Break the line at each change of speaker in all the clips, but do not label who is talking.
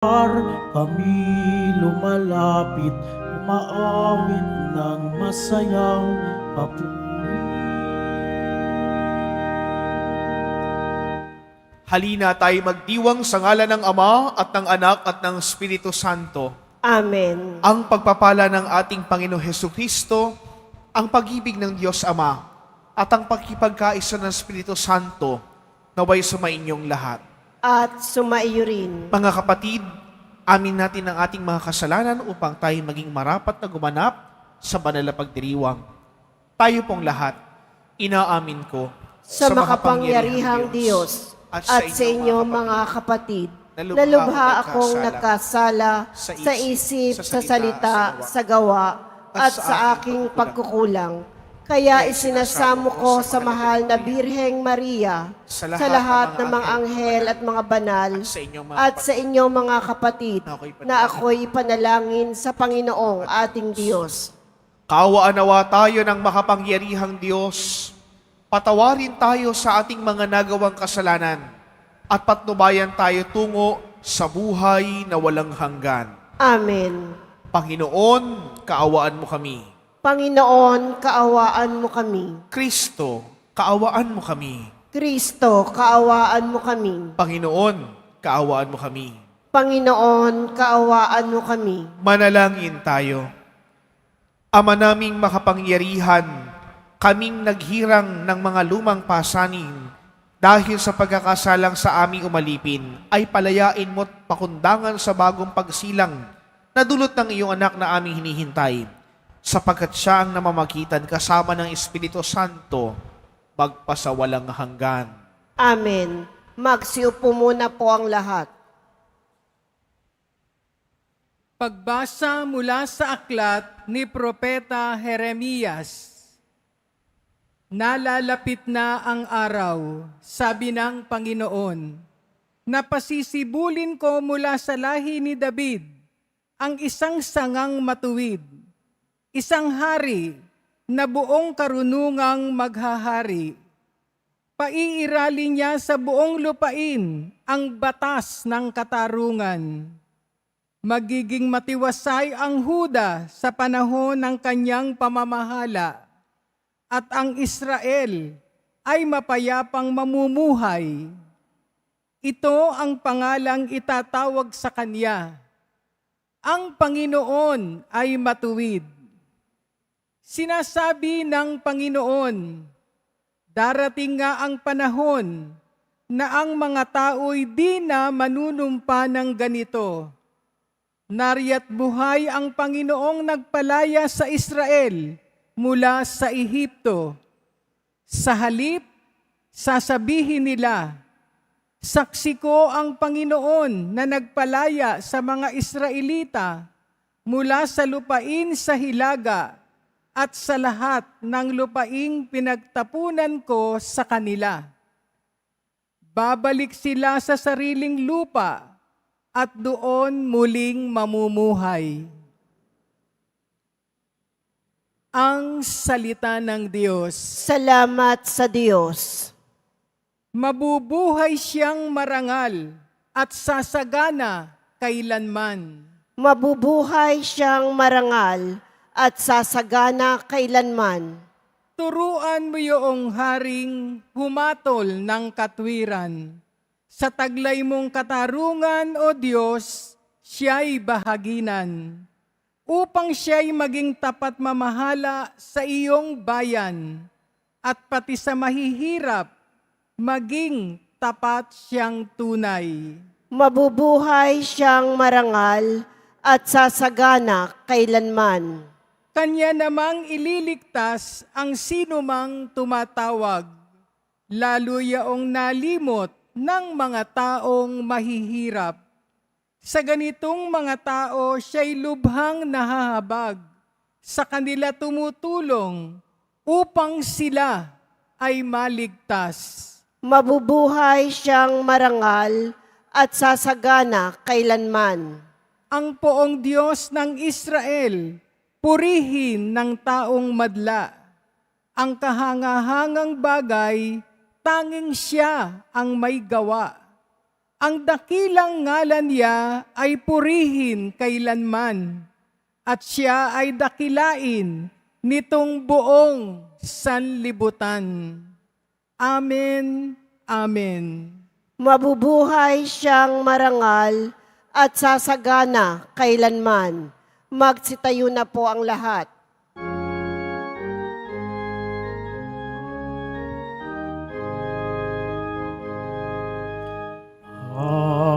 Kami lumalapit, umaawit ng masayang papuri.
Halina tayo magdiwang sa ngalan ng Ama at ng Anak at ng Espiritu Santo.
Amen.
Ang pagpapala ng ating Panginoong Hesukristo, ang pag-ibig ng Diyos Ama, at ang pagkipagkaisa ng Espiritu Santo, naway sumainyong lahat.
At sumaiyo rin.
Mga kapatid, amin natin ang ating mga kasalanan upang tayo maging marapat na gumanap sa banal na pagdiriwang. Tayo pong lahat, inaamin ko
Sa makapangyarihang Diyos at sa inyo mga kapatid, na lubha akong nagkasala sa isip, sa salita, sa gawa, at sa aking pagkukulang. Kaya isinasamo ko sa mahal na Birheng Maria, sa lahat ng mga anghel at mga banal, at sa inyong mga kapatid, na ako'y panalangin sa Panginoong ating Diyos.
Kaawaan nawa tayo ng makapangyarihang Diyos. Patawarin tayo sa ating mga nagawang kasalanan at patnubayan tayo tungo sa buhay na walang hanggan.
Amen.
Panginoon, kaawaan mo kami.
Panginoon, kaawaan mo kami.
Kristo, kaawaan mo kami.
Kristo, kaawaan mo kami.
Panginoon, kaawaan mo kami.
Panginoon, kaawaan mo kami.
Manalangin tayo. Ama naming makapangyarihan, kaming naghirang ng mga lumang pasanin dahil sa pagkakasalang sa aming umalipin, ay palayain mo't pakundangan sa bagong pagsilang na dulot ng iyong anak na aming hinihintay, sapagkat siya ang namamagitan kasama ng Espiritu Santo, magpasawalang hanggan.
Amen. Magsiupo muna po ang lahat.
Pagbasa mula sa aklat ni Propeta Jeremias. Nalalapit na ang araw, sabi ng Panginoon, na pasisibulin ko mula sa lahi ni David ang isang sangang matuwid, isang hari na buong karunungang maghahari. Paiirali niya sa buong lupain ang batas ng katarungan. Magiging matiwasay ang Huda sa panahon ng kanyang pamamahala, at ang Israel ay mapayapang mamumuhay. Ito ang pangalang itatawag sa kanya. Ang Panginoon ay matuwid. Sinasabi ng Panginoon, darating nga ang panahon na ang mga tao'y di na manunumpa ng ganito. Nariya't buhay ang Panginoong nagpalaya sa Israel mula sa Ehipto. Sa halip, sasabihin nila, saksi ko ang Panginoon na nagpalaya sa mga Israelita mula sa lupain sa hilaga at sa lahat ng lupaing pinagtapunan ko sa kanila. Babalik sila sa sariling lupa at doon muling mamumuhay. Ang salita ng Diyos.
Salamat sa Diyos.
Mabubuhay siyang marangal at sasagana kailanman.
Mabubuhay siyang marangal at sasagana kailanman.
Turuan mo iyong haring humatol ng katwiran. Sa taglay mong katarungan, O Diyos, siya'y bahaginan. Upang siya'y maging tapat mamahala sa iyong bayan, at pati sa mahihirap, maging tapat siyang tunay.
Mabubuhay siyang marangal at sasagana kailanman.
Kanya namang ililigtas ang sinumang tumatawag, lalo yaong nalimot ng mga taong mahihirap. Sa ganitong mga tao, siya'y lubhang nahahabag. Sa kanila tumutulong upang sila ay maligtas.
Mabubuhay siyang marangal at sasagana kailanman.
Ang poong Diyos ng Israel, purihin ng taong madla. Ang kahangahangang bagay, tanging siya ang may gawa. Ang dakilang ngalan niya ay purihin kailanman, at siya ay dakilain nitong buong sanlibutan. Amen, Amen.
Mabubuhay siyang marangal at sasagana kailanman. Magsitayo na po ang lahat.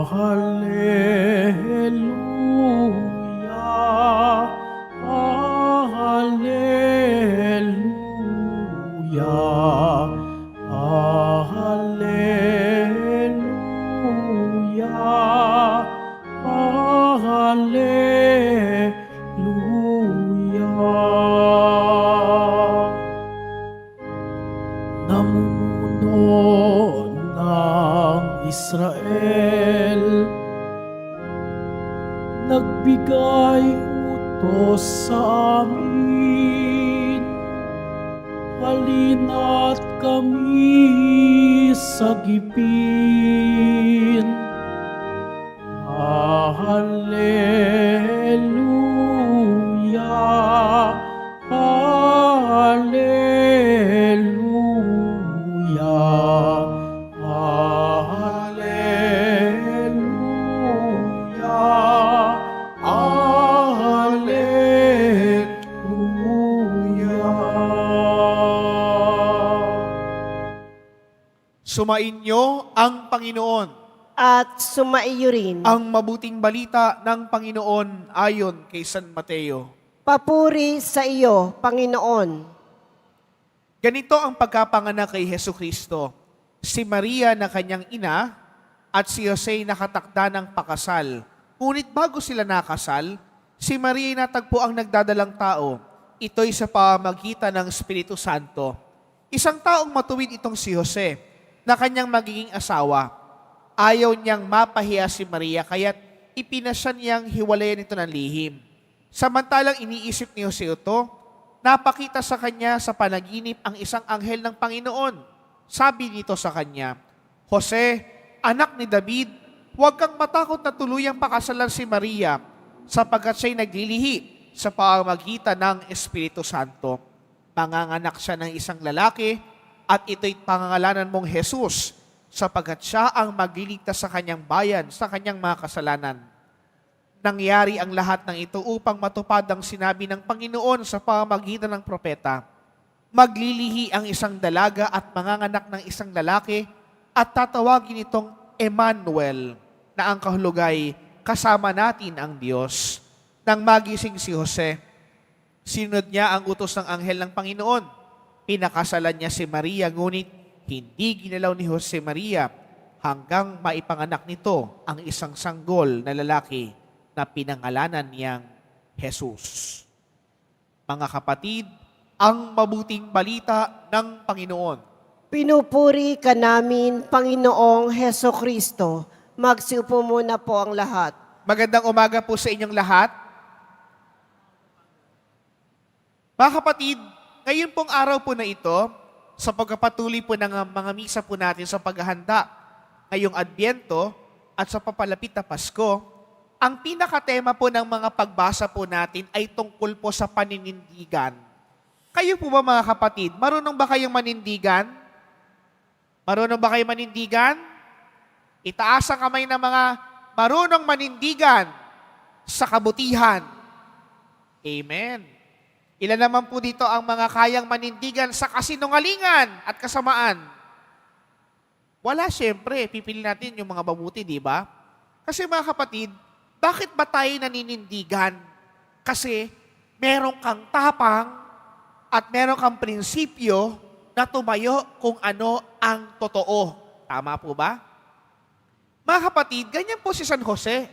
Hallelujah, Hallelujah, Hallelujah, Hallelujah. Namumuno ng Israel, nagbigay utos sa amin, halina't kami sagipin. Hallelujah, Hallelujah, Hallelujah, Hallelujah.
Sumainyo ang Panginoon.
At sumaiyo rin.
Ang mabuting balita ng Panginoon ayon kay San Mateo.
Papuri sa iyo, Panginoon.
Ganito ang pagkapanganak kay Hesu Kristo. Si Maria na kanyang ina at si Jose nakatakda ng pakasal. Ngunit bago sila nakasal, si Maria natagpo ang nagdadalang tao. Ito'y sa pamamagitan ng Espiritu Santo. Isang taong matuwid itong si Jose na kanyang magiging asawa. Ayaw niyang mapahiya si Maria kaya't ipinasya niyang hiwalayan ito ng lihim. Samantalang iniisip ni Jose ito, napakita sa kanya sa panaginip ang isang anghel ng Panginoon. Sabi nito sa kanya, Jose, anak ni David, huwag kang matakot na tuluyang pakasalan si Maria sapagkat siya'y naglilihi sa pamamagitan ng Espiritu Santo. Manganganak siya ng isang lalaki at ito'y pangangalanan mong Jesus sapagkat siya ang magliligtas sa kanyang bayan sa kanyang mga kasalanan. Nangyari ang lahat ng ito upang matupad ang sinabi ng Panginoon sa pamamagitan ng propeta. Maglilihi ang isang dalaga at manganganak ng isang lalaki at tatawagin itong Emmanuel, na ang kahulugay, kasama natin ang Diyos. Nang magising si Jose, sinunod niya ang utos ng anghel ng Panginoon. Pinakasalan niya si Maria, ngunit hindi ginalaw ni Jose Maria hanggang maipanganak nito ang isang sanggol na lalaki na pinangalanan niyang Jesus. Mga kapatid, ang mabuting balita ng Panginoon.
Pinupuri ka namin, Panginoong Heso Kristo. Magsiupo muna po ang lahat.
Magandang umaga po sa inyong lahat. Mga kapatid, ngayon pong araw po na ito, sa pagpapatuloy po ng mga misa po natin sa paghahanda ngayong Adbyento at sa papalapit na Pasko, ang pinakatema po ng mga pagbasa po natin ay tungkol po sa paninindigan. Kayo po ba mga kapatid, marunong ba kayong manindigan? Marunong ba kayong manindigan? Itaas ang kamay ng mga marunong manindigan sa kabutihan. Amen. Ilan naman po dito ang mga kayang manindigan sa kasinungalingan at kasamaan? Wala, syempre. Pipili natin yung mga mabuti, di ba? Kasi mga kapatid, bakit ba tayo naninindigan? Kasi meron kang tapang at meron kang prinsipyo na tumayo kung ano ang totoo. Tama po ba? Mga kapatid, ganyan po si San Jose.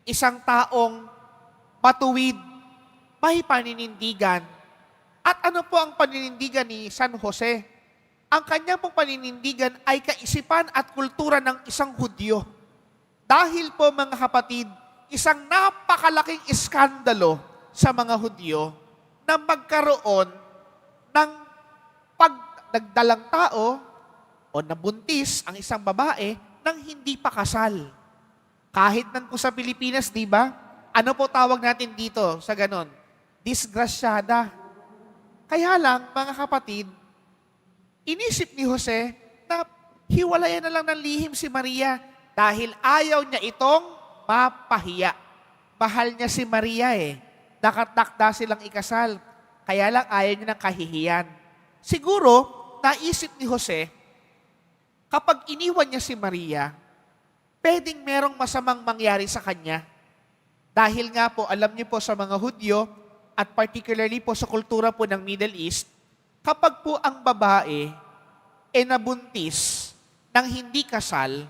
Isang taong matuwid, may paninindigan. At ano po ang paninindigan ni San Jose? Ang kanyang pong paninindigan ay kaisipan at kultura ng isang Hudyo. Dahil po mga kapatid, isang napakalaking iskandalo sa mga Hudyo na magkaroon ng pagdagdalang tao o nabuntis ang isang babae ng hindi pa kasal. Kahit nan po sa Pilipinas, di ba? Ano po tawag natin dito sa ganon? Disgrasyada. Kaya lang, mga kapatid, inisip ni Jose na hiwalayan na lang ng lihim si Maria dahil ayaw niya itong mapahiya. Mahal niya si Maria Nakatakda silang ikasal. Kaya lang ayaw niya ng kahihiyan. Siguro, naisip ni Jose, kapag iniwan niya si Maria, pwedeng merong masamang mangyari sa kanya. Dahil nga po, alam niyo po sa mga Hudyo, at particularly po sa kultura po ng Middle East, kapag po ang babae nabuntis ng hindi kasal,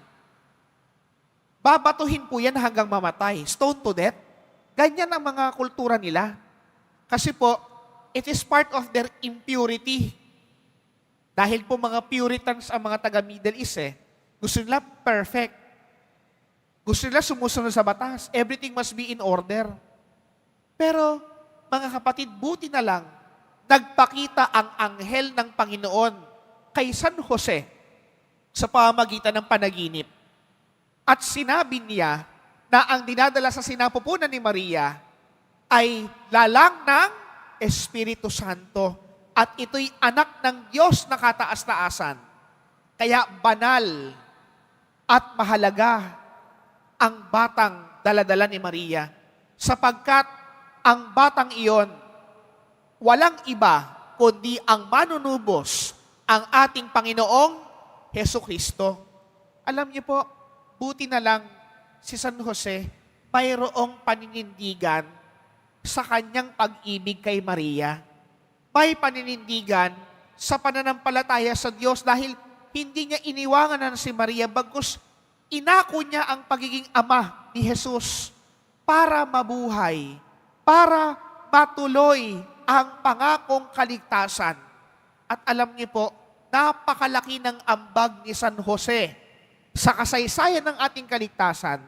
babatuhin po yan hanggang mamatay. Stone to death. Ganyan ang mga kultura nila. Kasi po, it is part of their impurity. Dahil po mga Puritans ang mga taga-Middle East gusto nila perfect. Gusto nila sumusunod sa batas. Everything must be in order. Pero, mga kapatid, buti na lang, nagpakita ang anghel ng Panginoon kay San Jose sa pamamagitan ng panaginip. At sinabi niya na ang dinadala sa sinapupunan ni Maria ay lalang ng Espiritu Santo at ito'y anak ng Diyos na kataas-taasan. Kaya banal at mahalaga ang batang daladala ni Maria sapagkat ang batang iyon walang iba kundi ang manunubos, ang ating Panginoong Hesukristo. Alam niyo po, buti na lang si San Jose mayroong paninindigan sa kanyang pag-ibig kay Maria. May paninindigan sa pananampalataya sa Diyos dahil hindi niya iniwangan na si Maria bagkus inako niya ang pagiging ama ni Jesus para mabuhay, para matuloy ang pangakong kaligtasan. At alam niyo po, napakalaki ng ambag ni San Jose sa kasaysayan ng ating kaligtasan,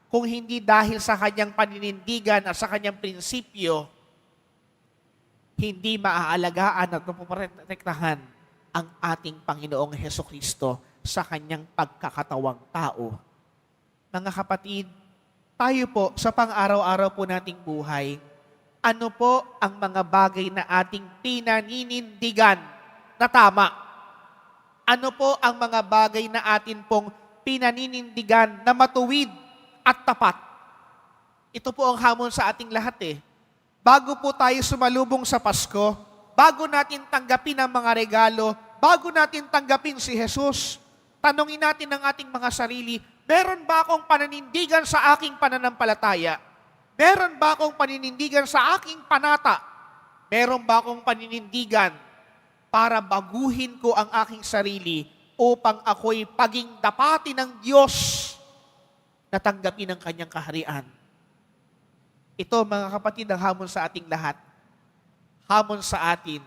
kung hindi dahil sa kanyang paninindigan at sa kanyang prinsipyo, hindi maaalagaan at mapoprotektahan ang ating Panginoong Hesukristo sa kanyang pagkakatawang tao. Mga kapatid, tayo po sa pang-araw-araw po nating buhay, ano po ang mga bagay na ating pinaninindigan na tama? Ano po ang mga bagay na atin pong pinaninindigan na matuwid at tapat? Ito po ang hamon sa ating lahat Bago po tayo sumalubong sa Pasko, bago natin tanggapin ang mga regalo, bago natin tanggapin si Jesus, tanungin natin ang ating mga sarili, meron ba akong pananindigan sa aking pananampalataya? Meron ba akong paninindigan sa aking panata? Meron ba akong paninindigan para baguhin ko ang aking sarili upang ako'y paging dapati ng Diyos na tanggapin ang kanyang kaharian? Ito, mga kapatid, ang hamon sa ating lahat. Hamon sa atin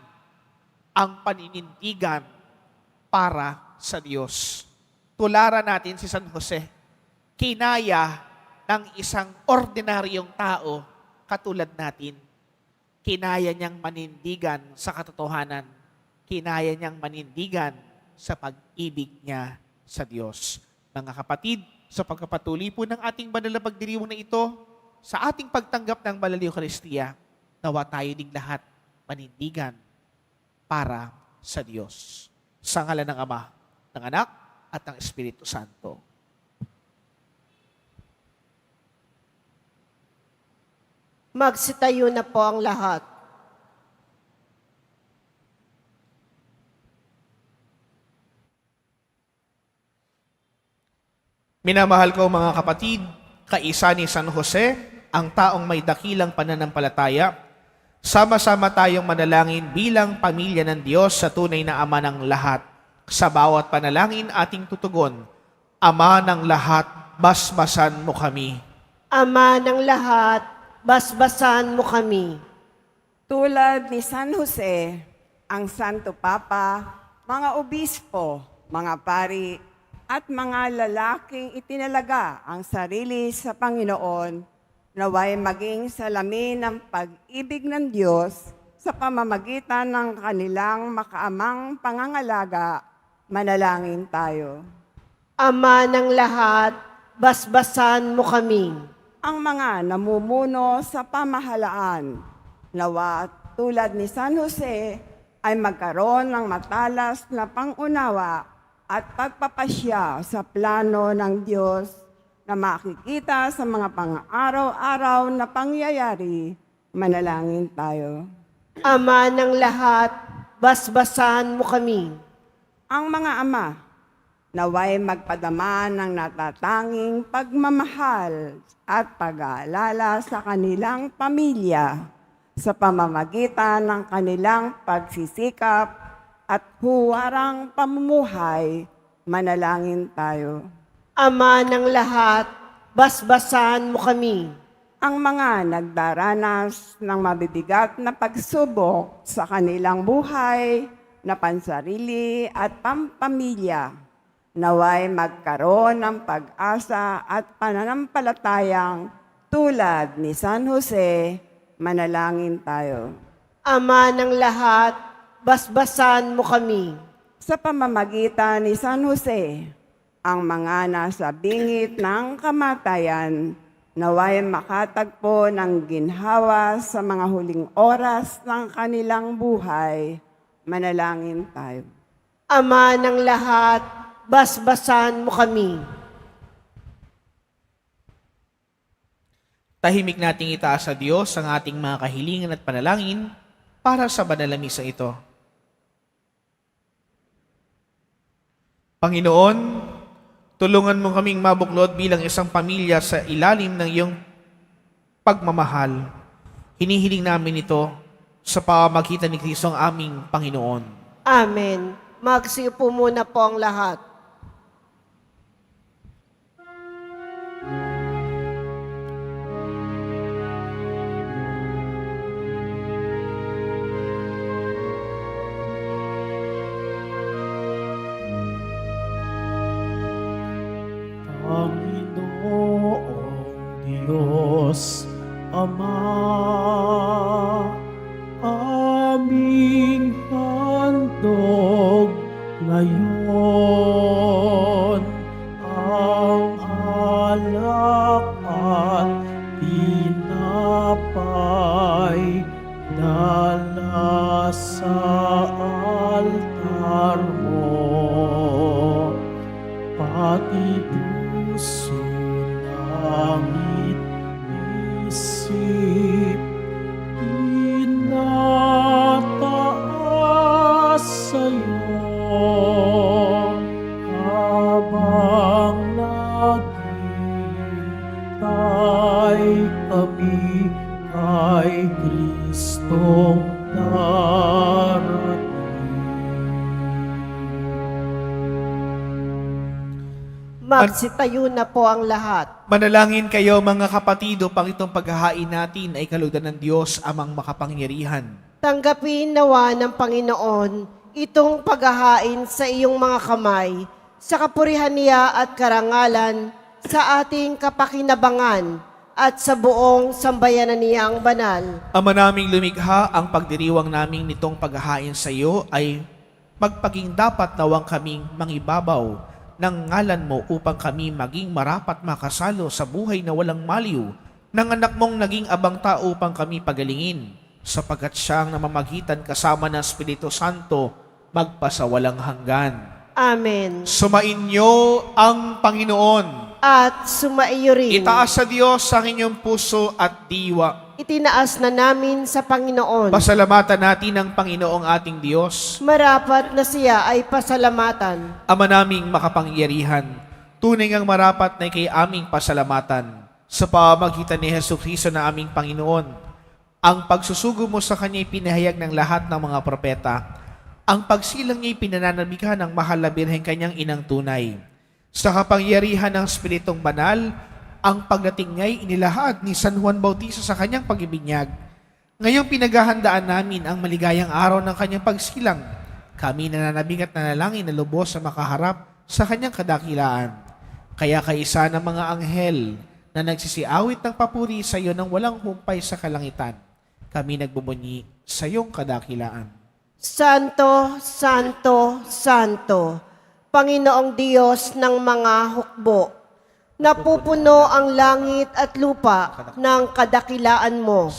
ang paninindigan para sa Diyos. Tularan natin si San Jose. Kinaya ng isang ordinaryong tao katulad natin. Kinaya niyang manindigan sa katotohanan. Kinaya niyang manindigan sa pag-ibig niya sa Diyos. Mga kapatid, sa pagkapatuloy po ng ating banal na pagdiriwang na ito, sa ating pagtanggap ng Banal na Eucharistia, nawa tayo ding lahat manindigan para sa Diyos. Sa ngalan ng Ama, ng Anak, at ng Espiritu Santo.
Magsitayo na po ang lahat.
Minamahal ko mga kapatid, kaisa ni San Jose, ang taong may dakilang pananampalataya, sama-sama tayong manalangin bilang pamilya ng Diyos sa tunay na Ama ng lahat. Sa bawat panalangin ating tutugon, Ama ng lahat, basbasan mo kami.
Ama ng lahat, basbasan mo kami.
Tulad ni San Jose, ang Santo Papa, mga obispo, mga pari, at mga lalaking itinalaga ang sarili sa Panginoon, naway maging salamin ng pag-ibig ng Diyos sa pamamagitan ng kanilang makaamang pangangalaga. Manalangin tayo.
Ama ng lahat, basbasan mo kami.
Ang mga namumuno sa pamahalaan, nawa tulad ni San Jose, ay magkaroon ng matalas na pangunawa at pagpapasya sa plano ng Diyos na makikita sa mga pang-araw-araw na pangyayari. Manalangin tayo.
Ama ng lahat, basbasan mo kami.
Ang mga ama, naway magpadama ng natatanging pagmamahal at pag-aalala sa kanilang pamilya sa pamamagitan ng kanilang pagsisikap at huwarang pamumuhay. Manalangin tayo.
Ama ng lahat, basbasan mo kami.
Ang mga nagdaranas ng mabibigat na pagsubok sa kanilang buhay na pansarili at pampamilya, naway magkaroon ng pag-asa at pananampalatayang tulad ni San Jose. Manalangin tayo.
Ama ng lahat, basbasan mo kami.
Sa pamamagitan ni San Jose, ang mga nasa bingit ng kamatayan, naway makatagpo ng ginhawa sa mga huling oras ng kanilang buhay. Manalangin tayo.
Ama ng lahat, basbasan mo kami.
Tahimik nating itaas sa Diyos ang ating mga kahilingan at panalangin para sa banal na misa ito. Panginoon, tulungan mo kaming mabuklod bilang isang pamilya sa ilalim ng iyong pagmamahal. Hinihiling namin ito sa pamamagitan ni Kristo ang aming Panginoon.
Amen. Magsiupo muna po ang lahat.
Panginoong Diyos, Ama, aming handog ngayon ang alak at tinapay dala sa altar mo, pati puso langit isip inataas sa'yo habang naghihintay kami kay Kristong darating.
Magsitayo na po ang lahat.
Manalangin kayo mga kapatid upang itong paghahain natin ay kalugdan ng Diyos amang makapangyarihan.
Tanggapin nawa ng Panginoon itong paghahain sa iyong mga kamay, sa kapurihan niya at karangalan, sa ating kapakinabangan, at sa buong sambayanan niyang banal.
Ama naming lumikha, ang pagdiriwang naming nitong paghahain sa iyo ay magpaging dapat nawang kaming mangibabaw ng ngalan mo upang kami maging marapat makasalo sa buhay na walang maliw ng anak mong naging abang tao upang kami pagalingin, sapagkat siyang namamagitan kasama ng Espiritu Santo magpasawalang hanggan.
Amen.
Sumainyo ang Panginoon.
At sumaiyo rin.
Itaas sa Diyos ang inyong puso at diwa.
Itinaas na namin sa Panginoon.
Pasalamatan natin ang Panginoong ating Diyos.
Marapat na siya ay pasalamatan.
Ama naming makapangyarihan, tunay ngang marapat na kay aming pasalamatan sa pamamagitan ni Jesucristo na aming Panginoon. Ang pagsusugo mo sa Kanya'y pinahayag ng lahat ng mga propeta. Ang pagsilang niya'y pinananabikhan ng mahal na Birheng Kanyang inang tunay. Sa kapangyarihan ng Espiritong Banal, ang pagdating niya'y inilahad ni San Juan Bautista sa kanyang pag-ibinyag. Ngayong pinaghahandaan namin ang maligayang araw ng kanyang pagsilang. Kami nananabing at nanalangin na lubos sa makaharap sa kanyang kadakilaan. Kaya kaisa ng mga anghel na nagsisiawit ng papuri sa iyo ng walang humpay sa kalangitan, kami nagbubunyi sa iyong kadakilaan.
Santo, Santo, Santo, Panginoong Diyos ng mga hukbo. Napupuno ang langit at lupa ng kadakilaan mo.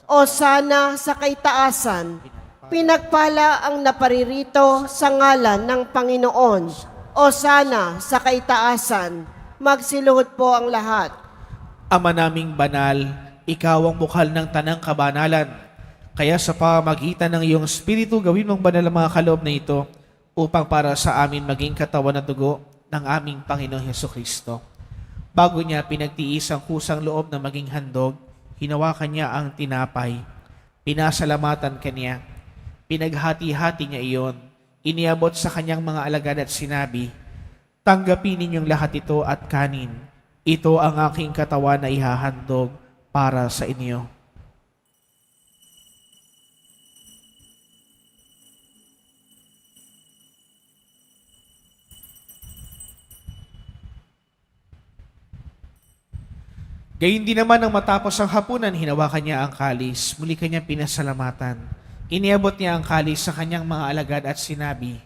O sana sa kaitaasan, pinagpala ang naparirito sa ngalan ng Panginoon. O sana sa kaitaasan, magsiluhod po ang lahat.
Ama naming banal, ikaw ang bukal ng tanang kabanalan. Kaya sa pamagitan ng iyong Espiritu, gawin mong banal ang mga kaloob na ito upang para sa amin maging katawan at dugo ng aming Panginoong Hesukristo. Bago niya pinagtiis ang kusang loob na maging handog, hinawakan niya ang tinapay, pinasalamatan kanya, pinaghati-hati niya iyon, iniabot sa kanyang mga alagad at sinabi, "Tanggapin ninyong lahat ito at kanin. Ito ang aking katawan na ihahandog para sa inyo." Gayun din naman nang matapos ang hapunan, hinawakan niya ang kalis, muli kanya pinasalamatan. Iniabot niya ang kalis sa kanyang mga alagad at sinabi,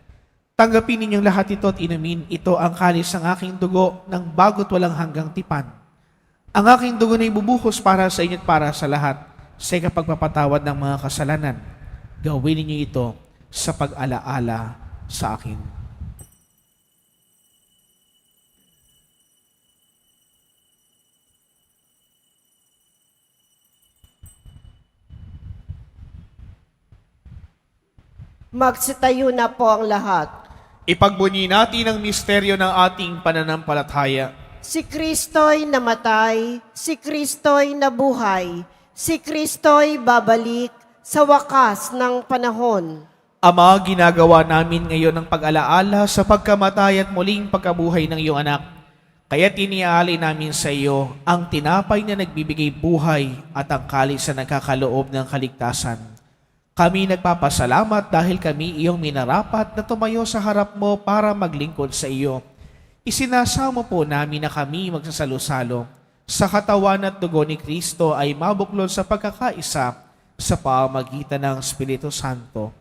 "Tanggapin ninyong lahat ito at inumin, ito ang kalis ng aking dugo ng bago't walang hanggang tipan. Ang aking dugo na ibubuhos para sa inyo at para sa lahat sa ikapagpapatawad ng mga kasalanan. Gawin ninyo ito sa pag-alaala sa akin."
Magsitayo na po ang lahat.
Ipagbunyi natin ang misteryo ng ating pananampalataya.
Si Kristo'y namatay, si Kristo'y nabuhay, si Kristo'y babalik sa wakas ng panahon.
Ama, ginagawa namin ngayon ang pag-alaala sa pagkamatay at muling pagkabuhay ng iyong anak. Kaya tiniaalay namin sa iyo ang tinapay na nagbibigay buhay at ang kalis na nagkakaloob ng kaligtasan. Kami nagpapasalamat dahil kami iyong minarapat na tumayo sa harap mo para maglingkod sa iyo. Isinasamo po namin na kami magsasalo-salo sa katawan at dugo ni Kristo ay mabuklod sa pagkakaisa sa pamagitan ng Espiritu Santo.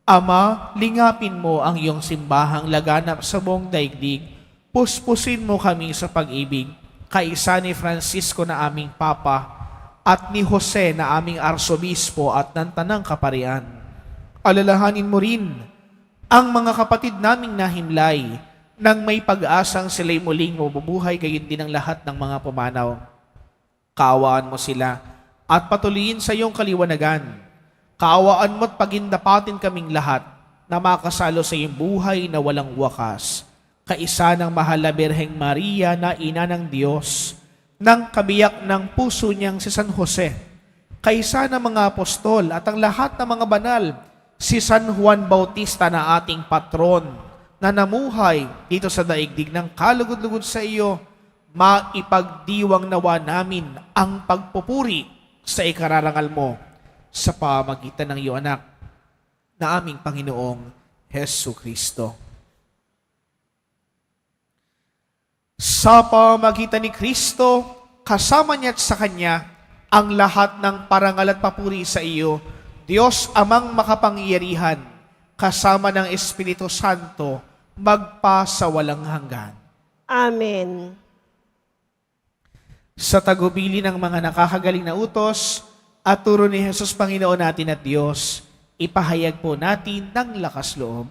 Ama, lingapin mo ang iyong simbahang laganap sa buong daigdig. Puspusin mo kami sa pag-ibig, kaisa ni Francisco na aming Papa, at ni Jose na aming Arsobispo at ng Tanang Kaparian. Alalahanin mo rin ang mga kapatid naming nahimlay nang may pag-asang sila'y muling mabubuhay, gayon din ang lahat ng mga pumanaw. Kaawaan mo sila at patuloyin sa iyong kaliwanagan. Kaawaan mo at pagindapatin kaming lahat na makasalo sa iyong buhay na walang wakas. Kaisa ng mahal na Birheng Maria na ina ng Diyos, ng kabiyak ng puso niyang si San Jose, kaisa ng mga apostol at ang lahat ng mga banal, si San Juan Bautista na ating patron, na namuhay dito sa daigdig ng kalugod-lugod sa iyo, maipagdiwang nawa namin ang pagpupuri sa ikararangal mo sa pamagitan ng iyong anak na aming Panginoong Hesu Kristo. Sa pamagitan ni Kristo, kasama niya at sa Kanya, ang lahat ng parangal at papuri sa iyo, Diyos amang makapangyarihan, kasama ng Espiritu Santo, magpa sa walang hanggan.
Amen.
Sa tagubili ng mga nakakagaling na utos at turo ni Jesus Panginoon natin at Diyos, ipahayag po natin ng lakas loob.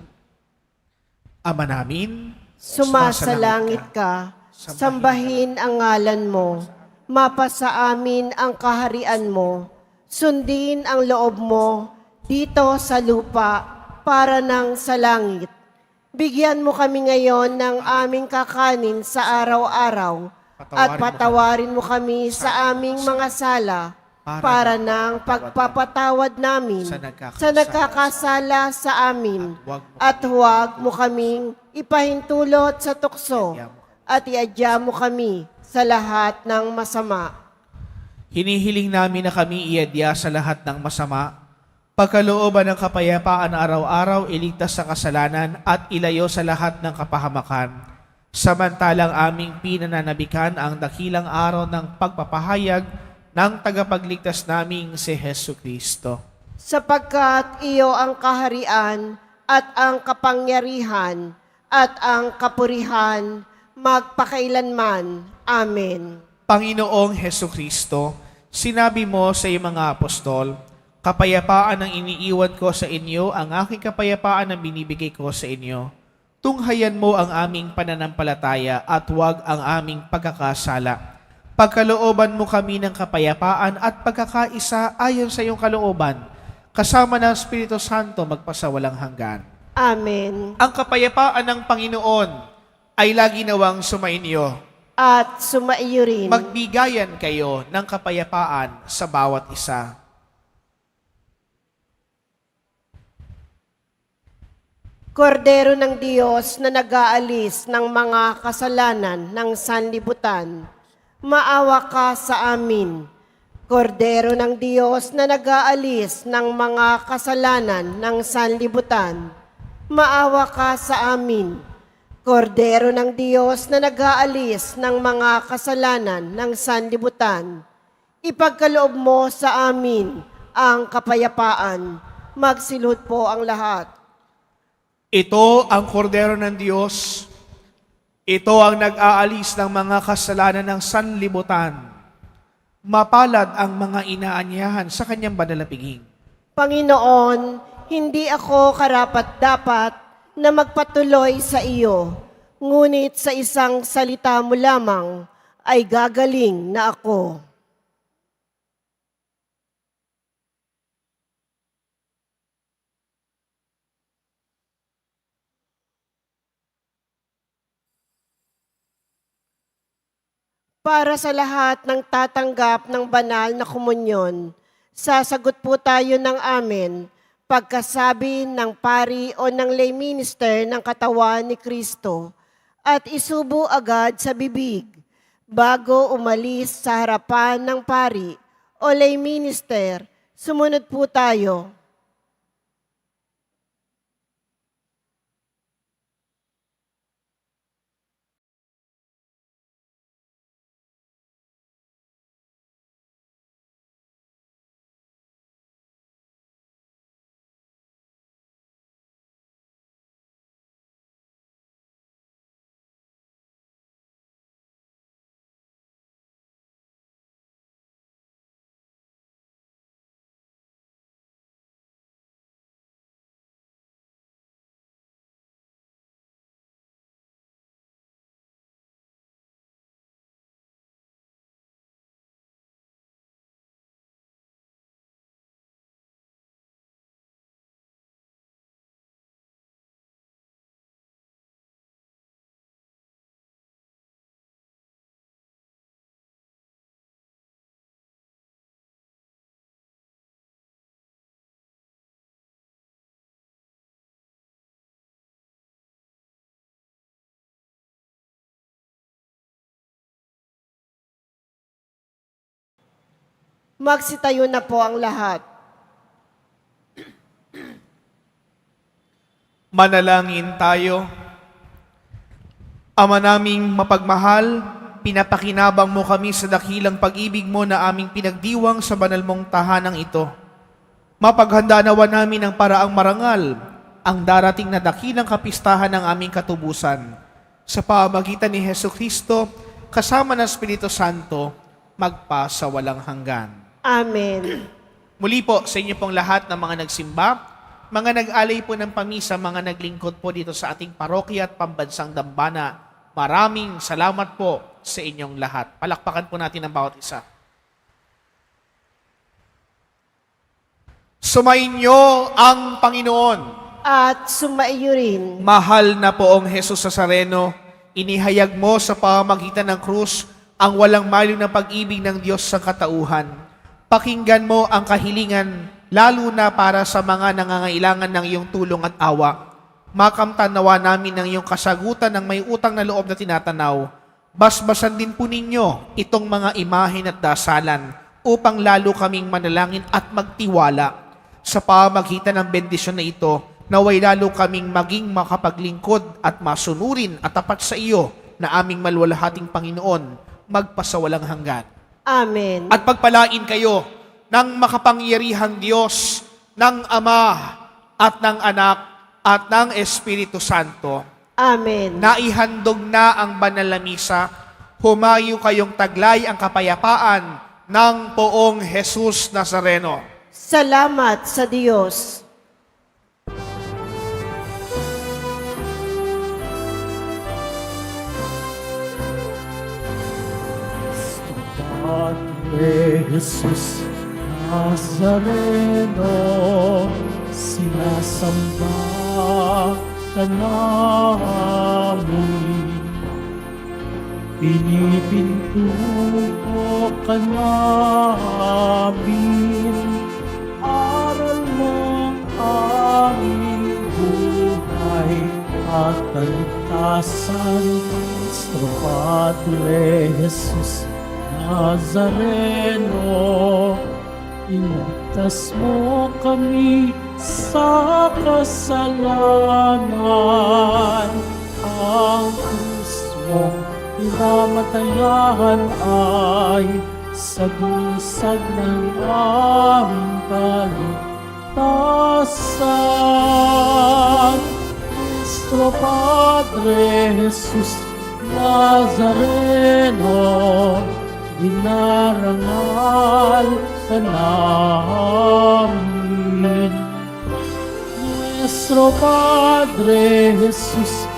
Ama namin,
Sumasalangit ka, sambahin ang ngalan mo, mapasa amin ang kaharian mo, sundin ang loob mo dito sa lupa para nang sa langit. Bigyan mo kami ngayon ng aming kakanin sa araw-araw at patawarin mo kami sa aming mga sala para ng pagpapatawad namin sa nagkakasala sa amin at huwag mo kaming ipahintulot sa tukso at iadya mo kami sa lahat ng masama.
hinihiling namin na kami iadya sa lahat ng masama, pagkalooban ng kapayapaan araw-araw, iligtas sa kasalanan at ilayo sa lahat ng kapahamakan. Samantalang aming pinananabikan ang dakilang araw ng pagpapahayag ng tagapagligtas naming si Hesu Kristo.
Sapagkat iyo ang kaharian at ang kapangyarihan at ang kapurihan magpakailanman. Amen.
Panginoong Heso Kristo, sinabi mo sa iyong mga apostol, kapayapaan ang iniiwan ko sa inyo, ang aking kapayapaan ang binibigay ko sa inyo. Tunghayan mo ang aming pananampalataya at huwag ang aming pagkakasala. Pagkalooban mo kami ng kapayapaan at pagkakaisa ayon sa iyong kalooban, kasama ng Espiritu Santo magpasawalang hanggan.
Amen.
Ang kapayapaan ng Panginoon ay lagi nawang sumainyo.
At sumaiyo rin.
Magbigayan kayo ng kapayapaan sa bawat isa.
Kordero ng Diyos na nag-aalis ng mga kasalanan ng sanlibutan, maawa ka sa amin. Kordero ng Diyos na nag-aalis ng mga kasalanan ng sanlibutan, maawa ka sa amin. Kordero ng Diyos na nag-aalis ng mga kasalanan ng sanlibutan, ipagkaloob mo sa amin ang kapayapaan. Magsilhod po ang lahat.
Ito ang kordero ng Diyos. Ito ang nag-aalis ng mga kasalanan ng sanlibutan. Mapalad ang mga inaanyahan sa kanyang banal na piging.
Panginoon, hindi ako karapat-dapat na magpatuloy sa iyo, ngunit sa isang salita mo lamang ay gagaling na ako. Para sa lahat ng tatanggap ng banal na komunyon, sasagot po tayo ng amen pagkasabi ng pari o ng lay minister ng katawan ni Kristo at isubo agad sa bibig bago umalis sa harapan ng pari o lay minister. Sumunod po tayo. Magsitayo na po ang lahat.
Manalangin tayo. Ama naming mapagmahal, pinapakinabang mo kami sa dakilang pag-ibig mo na aming pinagdiwang sa banal mong tahanang ito. Mapaghanda nawa namin ang paraang marangal, ang darating na dakilang kapistahan ng aming katubusan. Sa pamamagitan ni Heso Kristo, kasama ng Espiritu Santo, magpa sa walang hanggan.
Amen.
Muli po sa inyo pong lahat ng mga nagsimba, mga nag-alay po ng pamisa, mga naglingkod po dito sa ating parokya at pambansang dambana, maraming salamat po sa inyong lahat. Palakpakan po natin ang bawat isa. Sumainyo ang Panginoon.
At sumaiyo rin.
Mahal na poong Jesus Nazareno, inihayag mo sa pamamagitan ng krus ang walang maliw na pag-ibig ng Diyos sa katauhan. Pakinggan mo ang kahilingan, lalo na para sa mga nangangailangan ng iyong tulong at awa. Makamtan nawa namin ng iyong kasagutan ng may utang na loob na tinatanaw. Basbasan din po ninyo itong mga imahen at dasalan upang lalo kaming manalangin at magtiwala. Sa pamagitan ng bendisyon na ito, naway lalo kaming maging makapaglingkod at masunurin at tapat sa iyo na aming maluwalhating Panginoon, magpasawalang hanggan.
Amen.
At pagpalain kayo ng makapangyarihang Diyos, ng Ama at ng Anak at ng Espiritu Santo.
Amen.
Naihandog na ang banal na misa. Humayo kayong taglay ang kapayapaan ng Poong Jesus Nazareno.
Salamat sa Diyos.
Padre Jesus Nazareno, sinasamba ka namin. Pinipintuko ka namin, aral ng aming buhay at kaligtasan. Nuestro Padre Jesus Nazareno, iligtas mo kami sa kasalanan. Ang krus mong pinamatayan ay sagisag ng aming kaligtasan. Nuestro Padre Jesus Nazareno, dinarangal ka namin. Nuestro Padre Jesus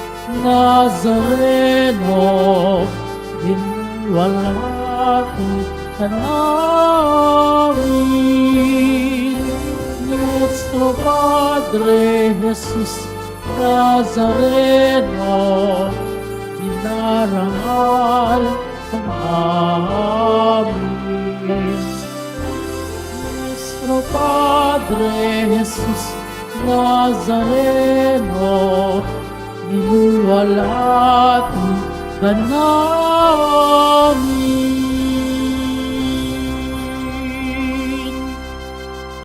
Nazareno, dinwalhati ka namin. Nuestro Padre Jesus Nazareno, dinarangal ka namin. Nuestro Padre Jesus Nazareno, niluwalhati ka namin.